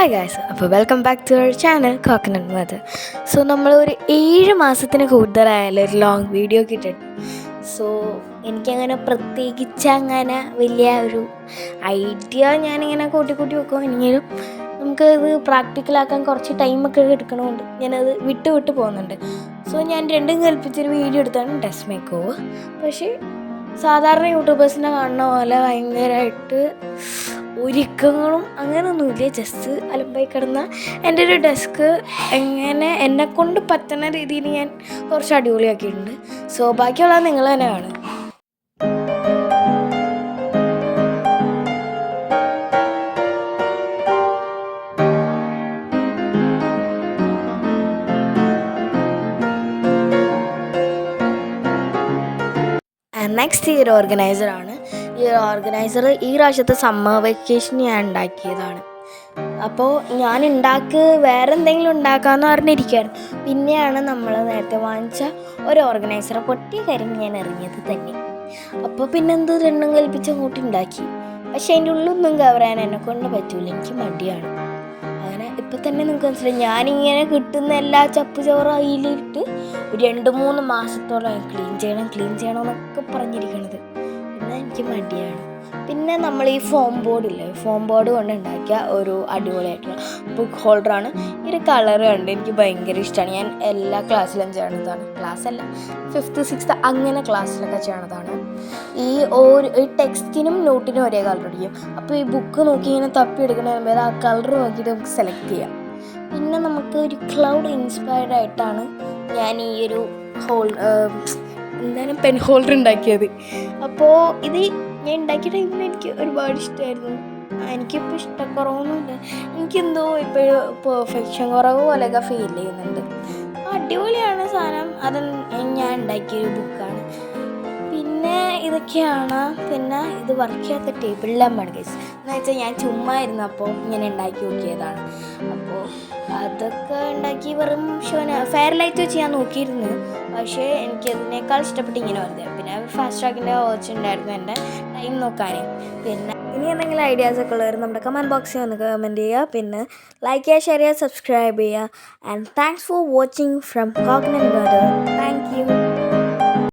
Hi guys, അപ്പോൾ welcome back to our channel coconut mother. So നമ്മൾ ഒരു 7 മാസത്തിന് കൂടുതലായാലും ഒരു ലോങ് വീഡിയോ കിട്ടിയിട്ട്. സോ എനിക്കങ്ങനെ പ്രത്യേകിച്ച് അങ്ങനെ വലിയ ഒരു ഐഡിയ ഞാനിങ്ങനെ കൂട്ടി വെക്കും. എങ്കിലും നമുക്കത് പ്രാക്ടിക്കലാക്കാൻ കുറച്ച് ടൈമൊക്കെ എടുക്കണമുണ്ട്. ഞാനത് വിട്ട് പോകുന്നുണ്ട്. സോ ഞാൻ രണ്ടും കൽപ്പിച്ചൊരു വീഡിയോ എടുത്താണ് ഡ്രസ് മേക്ക് ഓവർ. പക്ഷേ സാധാരണ യൂട്യൂബേഴ്സിനെ കാണുന്ന പോലെ ഭയങ്കരമായിട്ട് ഒരുക്കങ്ങളും അങ്ങനെയൊന്നുമില്ല. ജസ്റ്റ് അലമ്പായി കിടന്ന എൻ്റെ ഒരു ഡെസ്ക് എങ്ങനെ എന്നെക്കൊണ്ട് പറ്റുന്ന രീതിയിൽ ഞാൻ കുറച്ച് അടിപൊളിയാക്കിയിട്ടുണ്ട്. സോ ബാക്കിയുള്ളത് നിങ്ങൾ തന്നെ കാണും. നെക്സ്റ്റ് ഈ ഒരു ഓർഗനൈസറാണ്. ഈ ഓർഗനൈസർ ഈ പ്രാവശ്യത്തെ സമ്മർ വെക്കേഷൻ ഞാൻ ഉണ്ടാക്കിയതാണ്. അപ്പോൾ ഞാൻ വേറെ എന്തെങ്കിലും ഉണ്ടാക്കാമെന്ന് പറഞ്ഞിരിക്കുകയാണ്. പിന്നെയാണ് നമ്മൾ നേരത്തെ വാങ്ങിച്ച ഒരു ഓർഗനൈസറെ പൊട്ടിയ കാര്യം ഞാൻ അറിഞ്ഞത് തന്നെ. അപ്പോൾ പിന്നെന്ത് രണ്ടും കൽപ്പിച്ച് അങ്ങോട്ട് ഉണ്ടാക്കി. പക്ഷേ അതിൻ്റെ ഉള്ളൊന്നും കവർ ചെയ്യാൻ എന്നെക്കൊണ്ട് പറ്റില്ല, എനിക്ക് മടിയാണ്. അങ്ങനെ ഇപ്പം തന്നെ നിങ്ങൾക്ക് മനസ്സിലായി, ഞാനിങ്ങനെ കിട്ടുന്ന എല്ലാ ചപ്പ് ചോറും അതിലിട്ട് ഒരു 2-3 മാസത്തോളം ക്ലീൻ ചെയ്യണം എന്നൊക്കെ പറഞ്ഞിരിക്കണത്. പിന്നെ എനിക്ക് മടിയാണ്. പിന്നെ നമ്മൾ ഈ ഫോം ബോർഡ് കൊണ്ട് ഉണ്ടാക്കിയ ഒരു അടിപൊളിയായിട്ടുള്ള ബുക്ക് ഹോൾഡറാണ്. ഈ ഒരു കളർ കണ്ട് എനിക്ക് ഭയങ്കര ഇഷ്ടമാണ്. ഞാൻ എല്ലാ ക്ലാസ്സിലും ചെയ്യണതാണ്. ക്ലാസ്സല്ല, 5th 6th അങ്ങനെ ക്ലാസ്സിലൊക്കെ ചെയ്യണതാണ്. ഈ ടെക്സ്റ്റിനും നോട്ടിനും ഒരേ കളർ അടിക്കും. അപ്പോൾ ഈ ബുക്ക് നോക്കി ഇങ്ങനെ തപ്പി എടുക്കണ ആ കളർ നോക്കിയിട്ട് നമുക്ക് സെലക്ട് ചെയ്യാം. പിന്നെ നമുക്ക് ഒരു ക്ലൗഡ് ഇൻസ്പയർഡ് ആയിട്ടാണ് ഞാൻ ഈ ഒരു പെൻ ഹോൾഡർ ഉണ്ടാക്കിയത്. അപ്പോൾ ഇത് ഞാൻ ഉണ്ടാക്കിയ ടൈമിൽ എനിക്ക് ഒരുപാട് ഇഷ്ടമായിരുന്നു. എനിക്കിപ്പോൾ ഇഷ്ടക്കുറവൊന്നുമില്ല, എനിക്കെന്തോ ഇപ്പോൾ പെർഫെക്ഷൻ കുറവ് പോലെയൊക്കെ ഫീൽ ചെയ്യുന്നുണ്ട്. അടിപൊളിയാണ് സാധനം. അത് ഞാൻ ഉണ്ടാക്കിയൊരു ബുക്കാണ്. പിന്നെ ഇതൊക്കെയാണ്. പിന്നെ ഇത് വർക്ക് ചെയ്യാത്ത ടേബിൾ ലാമ്പാണ് ഗൈസ്. എന്ന് വെച്ചാൽ ഞാൻ ചുമ്മാ ഇരുന്നപ്പോൾ ഇങ്ങനെ ഉണ്ടാക്കി നോക്കിയതാണ്. അപ്പോൾ അതൊക്കെ ഉണ്ടാക്കി വെറും ഫെയർ ലൈറ്റ് വെച്ച് ഞാൻ നോക്കിയിരുന്നു. പക്ഷേ എനിക്കതിനേക്കാൾ ഇഷ്ടപ്പെട്ട് ഇങ്ങനെ വരുന്നത്. പിന്നെ ഫാസ്റ്റ് ട്രാക്കിൻ്റെ വാച്ച് ഉണ്ടായിരുന്നു എൻ്റെ ടൈം നോക്കാൻ. പിന്നെ ഇനി എന്തെങ്കിലും ഐഡിയാസൊക്കെ ഉള്ളവർ നമ്മുടെ കമൻറ്റ് ബോക്സിൽ വന്ന് കമൻറ്റ് ചെയ്യുക. പിന്നെ ലൈക്ക് ചെയ്യുക, ഷെയർ ചെയ്യുക, സബ്സ്ക്രൈബ് ചെയ്യുക. And thanks for watching from coconut mother. Thank you.